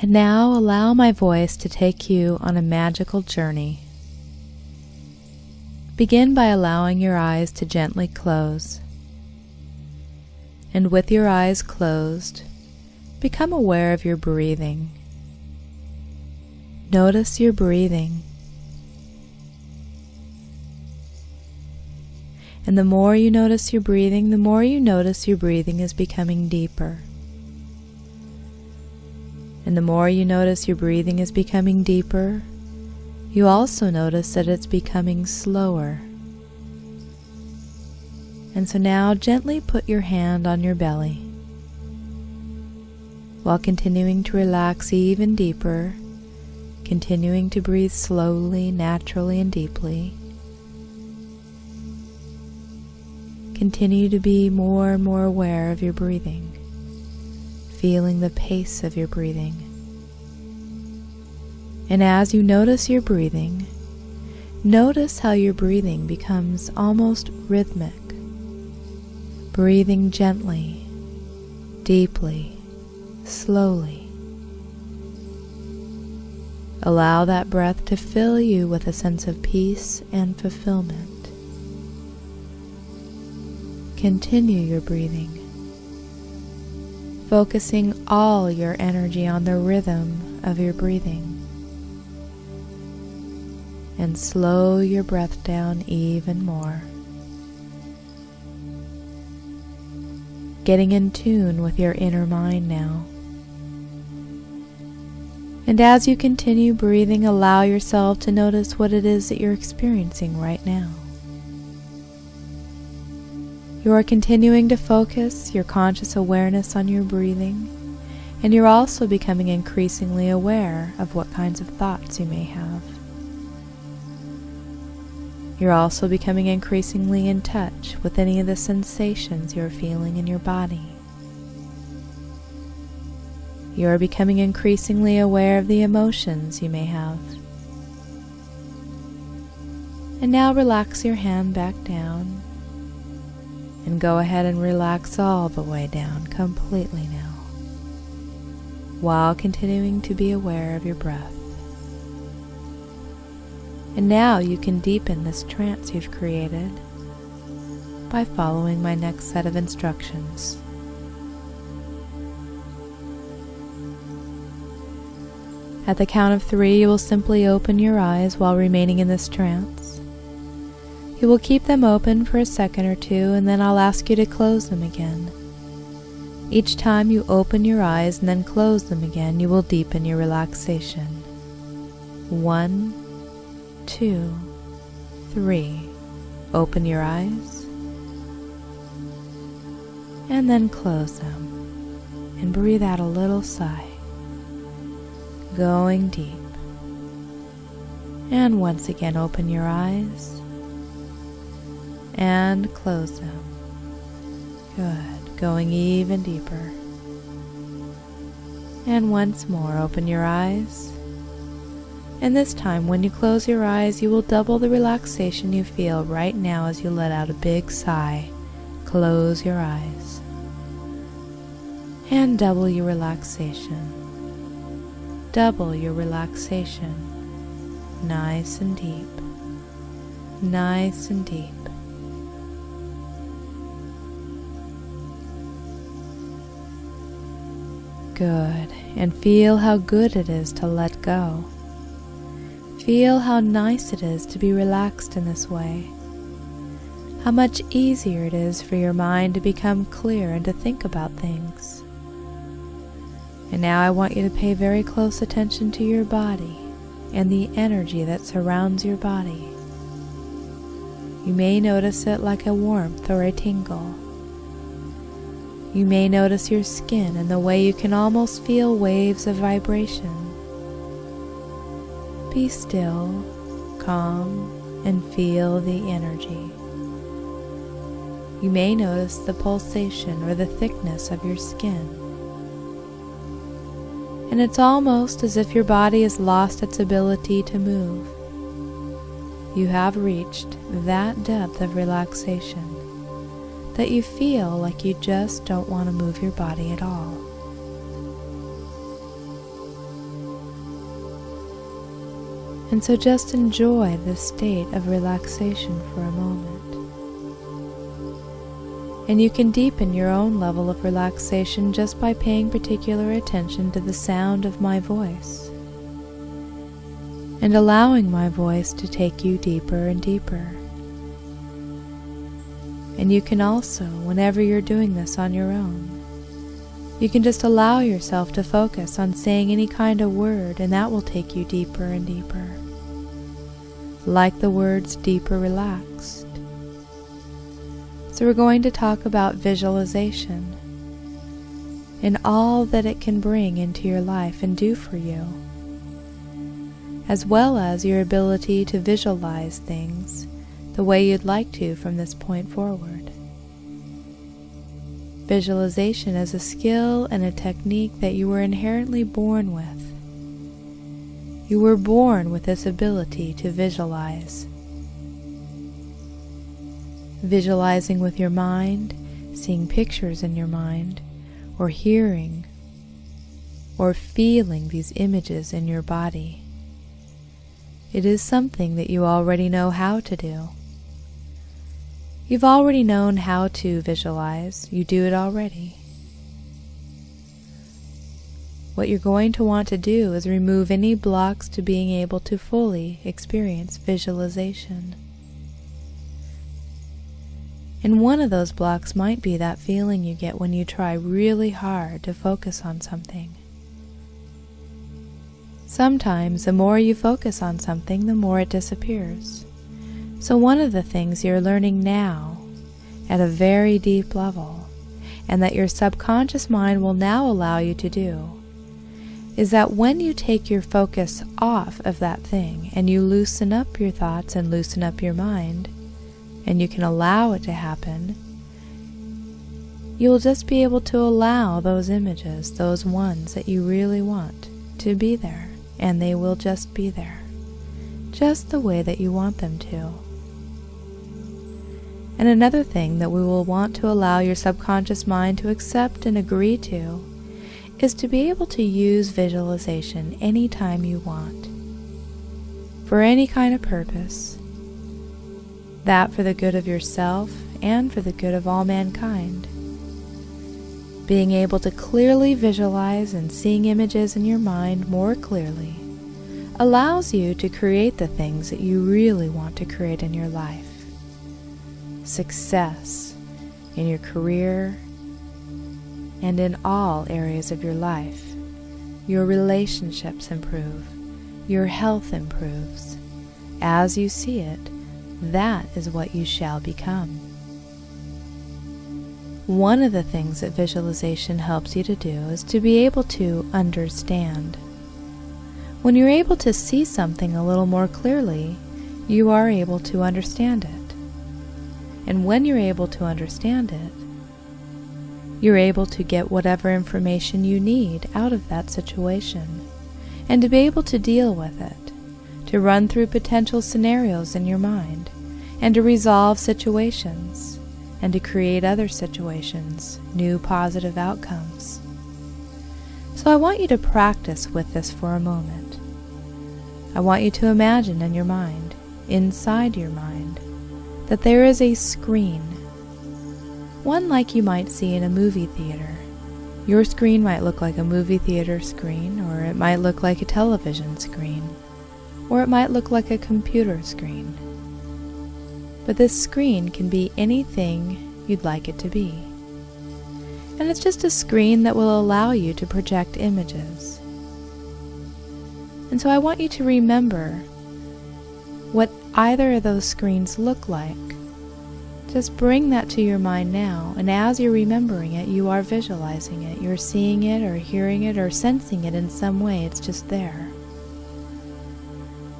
And now allow my voice to take you on a magical journey. Begin by allowing your eyes to gently close. And with your eyes closed, become aware of your breathing. Notice your breathing. And the more you notice your breathing, the more you notice your breathing is becoming deeper. And the more you notice your breathing is becoming deeper, you also notice that it's becoming slower. And so now gently put your hand on your belly. While continuing to relax even deeper, continuing to breathe slowly, naturally, and deeply. Continue to be more and more aware of your breathing, feeling the pace of your breathing. And as you notice your breathing, notice how your breathing becomes almost rhythmic, breathing gently, deeply, slowly. Allow that breath to fill you with a sense of peace and fulfillment. Continue your breathing, focusing all your energy on the rhythm of your breathing. And slow your breath down even more. Getting in tune with your inner mind now. And as you continue breathing, allow yourself to notice what it is that you're experiencing right now. You are continuing to focus your conscious awareness on your breathing, and you're also becoming increasingly aware of what kinds of thoughts you may have. You're also becoming increasingly in touch with any of the sensations you're feeling in your body. You are becoming increasingly aware of the emotions you may have. And now relax your hand back down and go ahead and relax all the way down completely now, while continuing to be aware of your breath. And now you can deepen this trance you've created by following my next set of instructions. At the count of 3, you will simply open your eyes while remaining in this trance. You will keep them open for a second or two, and then I'll ask you to close them again. Each time you open your eyes and then close them again, you will deepen your relaxation. 1, 2, 3. Open your eyes and then close them and breathe out a little sigh, going deep. And once again open your eyes and close them. Good, going even deeper. And once more open your eyes. And this time, when you close your eyes, you will double the relaxation you feel right now as you let out a big sigh. Close your eyes. And double your relaxation. Double your relaxation. Nice and deep. Nice and deep. Good. And feel how good it is to let go. Feel how nice it is to be relaxed in this way. How much easier it is for your mind to become clear and to think about things. And now I want you to pay very close attention to your body and the energy that surrounds your body. You may notice it like a warmth or a tingle. You may notice your skin and the way you can almost feel waves of vibration. Be still, calm, and feel the energy. You may notice the pulsation or the thickness of your skin. And it's almost as if your body has lost its ability to move. You have reached that depth of relaxation that you feel like you just don't want to move your body at all. And so just enjoy this state of relaxation for a moment. And you can deepen your own level of relaxation just by paying particular attention to the sound of my voice and allowing my voice to take you deeper and deeper. And you can also, whenever you're doing this on your own, you can just allow yourself to focus on saying any kind of word, and that will take you deeper and deeper. Like the words deeper relaxed. So we're going to talk about visualization and all that it can bring into your life and do for you, as well as your ability to visualize things the way you'd like to from this point forward. Visualization is a skill and a technique that you were inherently born with. You were born with this ability to visualize. Visualizing with your mind, seeing pictures in your mind, or hearing, or feeling these images in your body. It is something that you already know how to do. You've already known how to visualize. You do it already. What you're going to want to do is remove any blocks to being able to fully experience visualization. And one of those blocks might be that feeling you get when you try really hard to focus on something. Sometimes the more you focus on something, the more it disappears. So one of the things you're learning now at a very deep level, and that your subconscious mind will now allow you to do, is that when you take your focus off of that thing and you loosen up your thoughts and loosen up your mind, and you can allow it to happen, you'll just be able to allow those images, those ones that you really want, to be there, and they will just be there, just the way that you want them to. And another thing that we will want to allow your subconscious mind to accept and agree to is to be able to use visualization anytime you want, for any kind of purpose, that for the good of yourself and for the good of all mankind. Being able to clearly visualize and seeing images in your mind more clearly allows you to create the things that you really want to create in your life. Success in your career and in all areas of your life. Your relationships improve. Your health improves. As you see it, that is what you shall become. One of the things that visualization helps you to do is to be able to understand. When you're able to see something a little more clearly, you are able to understand it. And when you're able to understand it, you're able to get whatever information you need out of that situation, and to be able to deal with it, to run through potential scenarios in your mind, and to resolve situations, and to create other situations, new positive outcomes. So I want you to practice with this for a moment. I want you to imagine in your mind, inside your mind, that there is a screen, one like you might see in a movie theater. Your screen might look like a movie theater screen, or it might look like a television screen, or it might look like a computer screen. But this screen can be anything you'd like it to be. And it's just a screen that will allow you to project images. And so I want you to remember what either of those screens look like. Just bring that to your mind now, and as you're remembering it, you are visualizing it. You're seeing it or hearing it or sensing it in some way. It's just there.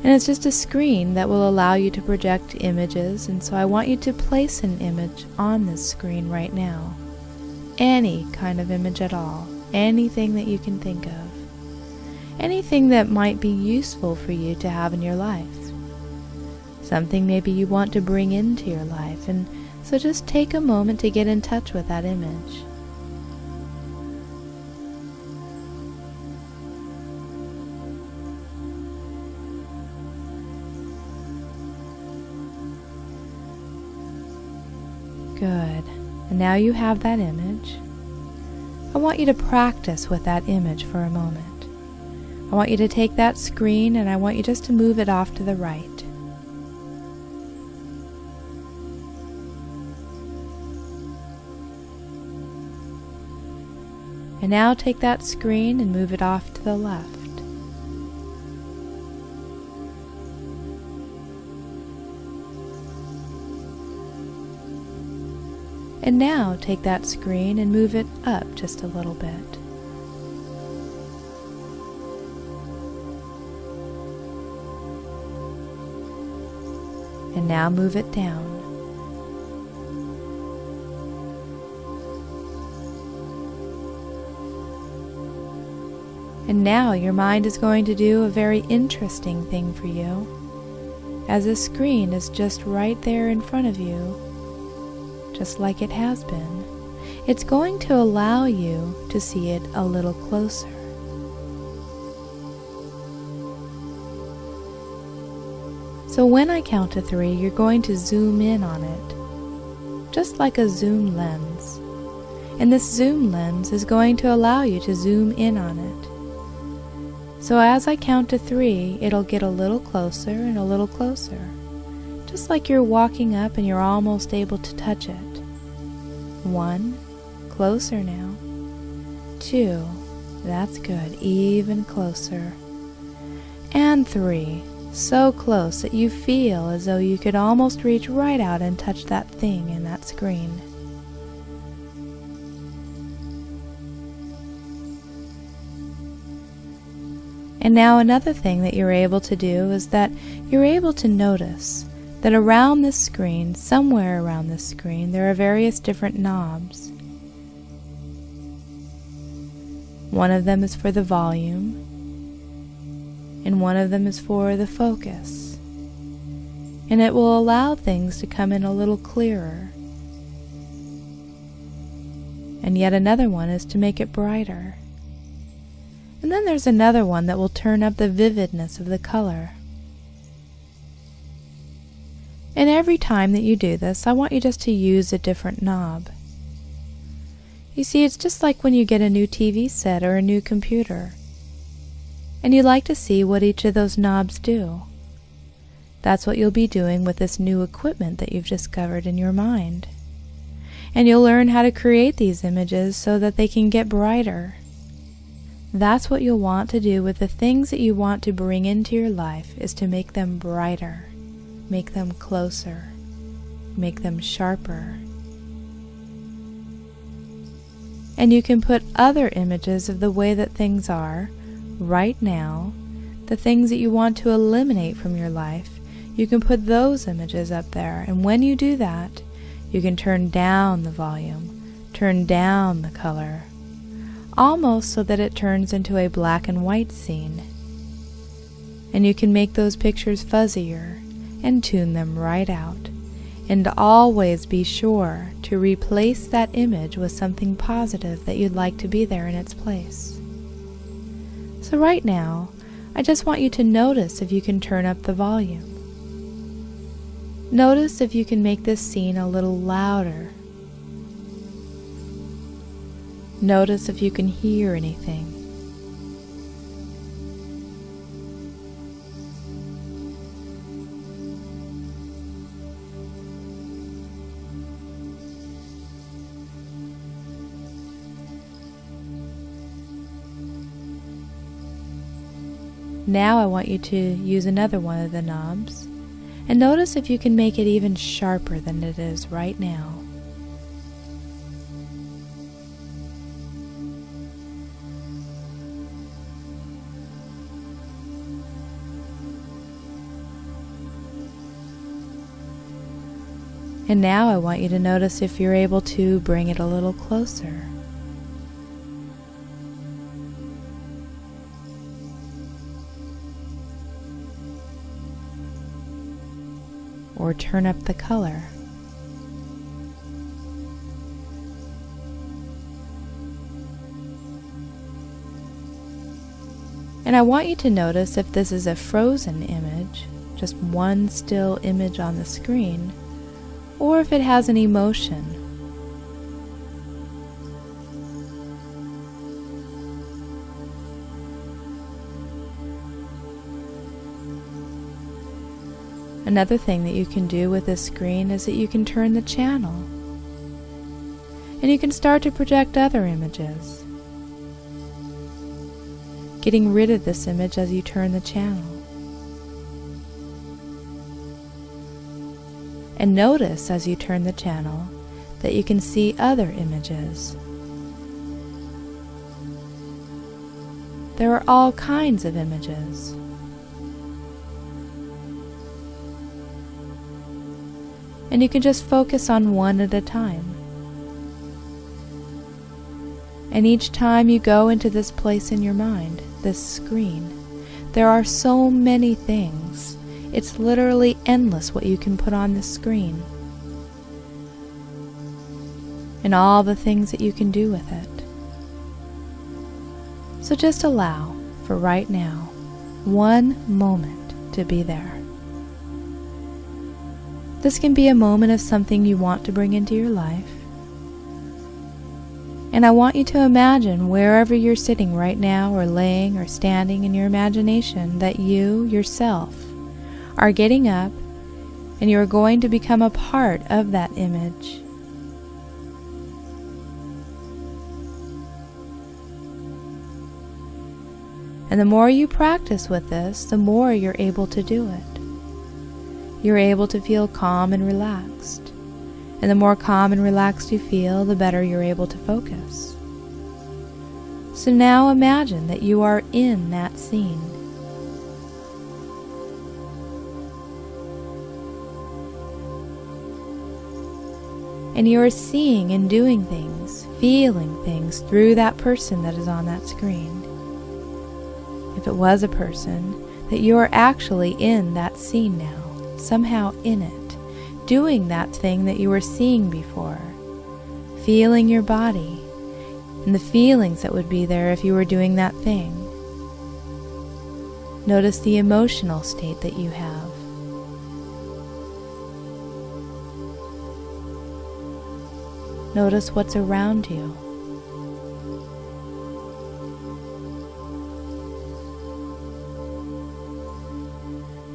And it's just a screen that will allow you to project images, and so I want you to place an image on this screen right now. Any kind of image at all. Anything that you can think of. Anything that might be useful for you to have in your life. Something maybe you want to bring into your life, and so just take a moment to get in touch with that image. Good. And now you have that image. I want you to practice with that image for a moment. I want you to take that screen and I want you just to move it off to the right. And now take that screen and move it off to the left. And now take that screen and move it up just a little bit. And now move it down. And now your mind is going to do a very interesting thing for you, as the screen is just right there in front of you, just like it has been. It's going to allow you to see it a little closer. So when I count to 3, you're going to zoom in on it, just like a zoom lens. And this zoom lens is going to allow you to zoom in on it. So as I count to 3, it'll get a little closer and a little closer, just like you're walking up and you're almost able to touch it. 1, closer now. 2, that's good, even closer. And 3, so close that you feel as though you could almost reach right out and touch that thing in that screen. And now another thing that you're able to do is that you're able to notice that around this screen, somewhere around this screen, there are various different knobs. One of them is for the volume, and one of them is for the focus. And it will allow things to come in a little clearer. And yet another one is to make it brighter. And then there's another one that will turn up the vividness of the color. And every time that you do this, I want you just to use a different knob. You see, it's just like when you get a new TV set or a new computer, and you like to see what each of those knobs do. That's what you'll be doing with this new equipment that you've discovered in your mind. And you'll learn how to create these images so that they can get brighter. That's what you'll want to do with the things that you want to bring into your life, is to make them brighter. Make them closer, make them sharper. And you can put other images of the way that things are right now, the things that you want to eliminate from your life. You can put those images up there, and when you do that, you can turn down the volume, turn down the color, almost so that it turns into a black and white scene. And you can make those pictures fuzzier and tune them right out, and always be sure to replace that image with something positive that you'd like to be there in its place. So right now, I just want you to notice if you can turn up the volume. Notice if you can make this scene a little louder. Notice if you can hear anything. Now I want you to use another one of the knobs, and notice if you can make it even sharper than it is right now. And now I want you to notice if you're able to bring it a little closer. Or turn up the color. And I want you to notice if this is a frozen image, just one still image on the screen, or if it has an emotion. Another thing that you can do with this screen is that you can turn the channel, and you can start to project other images, getting rid of this image as you turn the channel. And notice as you turn the channel that you can see other images. There are all kinds of images. And you can just focus on one at a time. And each time you go into this place in your mind, this screen, there are so many things. It's literally endless what you can put on this screen. And all the things that you can do with it. So just allow, for right now, one moment to be there. This can be a moment of something you want to bring into your life. And I want you to imagine wherever you're sitting right now, or laying or standing in your imagination, that you, yourself, are getting up and you are going to become a part of that image. And the more you practice with this, the more you're able to do it. You're able to feel calm and relaxed. And the more calm and relaxed you feel, the better you're able to focus. So now imagine that you are in that scene. And you are seeing and doing things, feeling things through that person that is on that screen. If it was a person, that you are actually in that scene now. Somehow in it, doing that thing that you were seeing before, feeling your body and the feelings that would be there if you were doing that thing. Notice the emotional state that you have. Notice what's around you.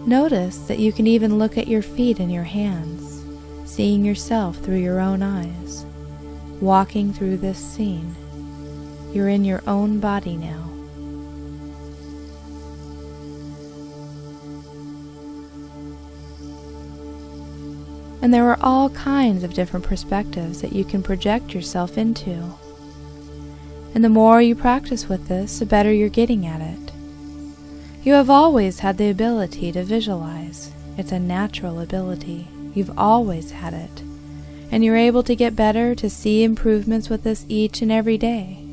Notice that you can even look at your feet and your hands, seeing yourself through your own eyes, walking through this scene. You're in your own body now. And there are all kinds of different perspectives that you can project yourself into. And the more you practice with this, the better you're getting at it. You have always had the ability to visualize. It's a natural ability. You've always had it. And you're able to get better, to see improvements with this each and every day.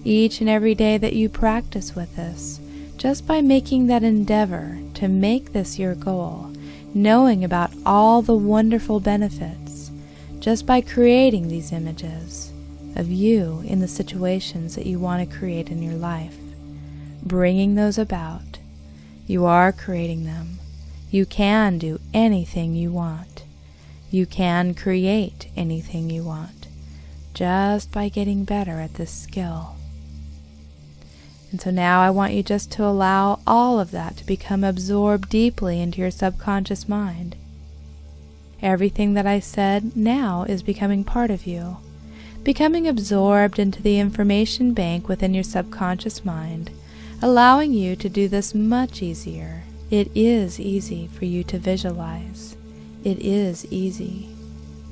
Each and every day that you practice with this, just by making that endeavor to make this your goal, knowing about all the wonderful benefits, just by creating these images of you in the situations that you want to create in your life. Bringing those about. You are creating them. You can do anything you want. You can create anything you want, just by getting better at this skill. And so now I want you just to allow all of that to become absorbed deeply into your subconscious mind. Everything that I said now is becoming part of you, becoming absorbed into the information bank within your subconscious mind, allowing you to do this much easier. It is easy for you to visualize. It is easy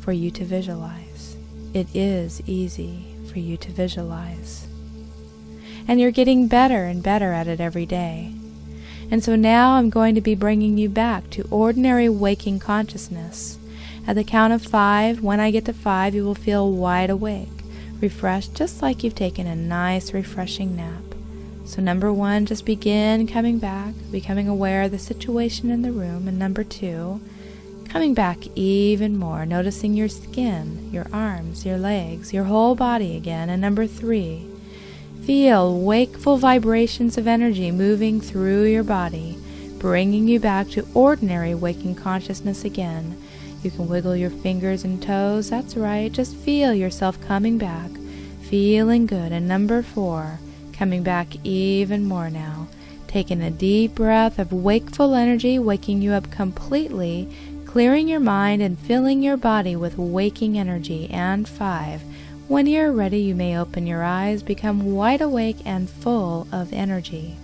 for you to visualize. It is easy for you to visualize. And you're getting better and better at it every day. And so now I'm going to be bringing you back to ordinary waking consciousness. At the count of 5, when I get to 5, you will feel wide awake, refreshed, just like you've taken a nice, refreshing nap. So number 1, just begin coming back, becoming aware of the situation in the room. And number 2, coming back even more, noticing your skin, your arms, your legs, your whole body again. And number 3, feel wakeful vibrations of energy moving through your body, bringing you back to ordinary waking consciousness again. You can wiggle your fingers and toes. That's right. Just feel yourself coming back, feeling good. And number 4, coming back even more now. Taking a deep breath of wakeful energy, waking you up completely, clearing your mind and filling your body with waking energy. And 5, when you're ready, you may open your eyes, become wide awake and full of energy.